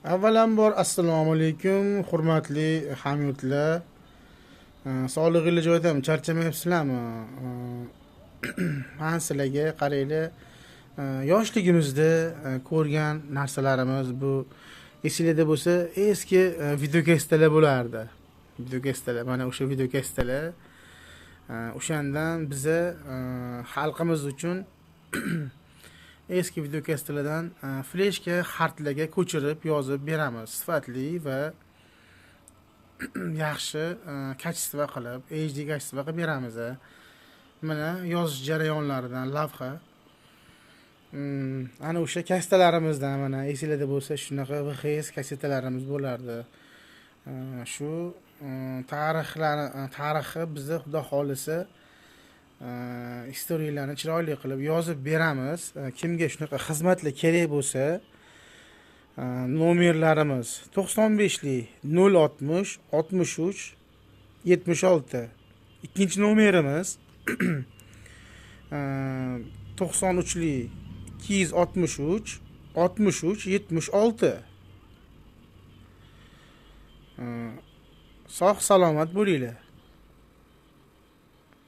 Avvalambor assalomu alaykum, hurmatli hamyurtlar. Sog'lig'inglar joyidami? Charchamayapsizlarmi? Men sizlarga qaranglar, yoshligimizda ko'rgan narsalarimiz bu esingizda bo'lsa, eski videokasetalar bo'lardi. Videokasetalar, mana o'sha videokasetalar o'shandan biza xalqimiz uchun eski videokasetalardan fleshka xartlarga ko'chirib yozib beramiz. Sifatli va yaxshi kачество qilib, HD kачество qilib beramiz. Mana yozish jarayonlaridan lavha. Ana o'sha kassetalarimizdan mana esingizda bo'lsa, shunaqa VHS kassetalarimiz bo'lardi. Shu tarixi bizni xudo xolisa istoriyalarni chiroyli qilib yozib beramiz. Kimga shunaqa xizmatlar kerak bo'lsa, nomerlarimiz 95lik 060 63 76. Ikkinchi nomerimiz 93lik 263 63 76. Sog' salomat bo'linglar.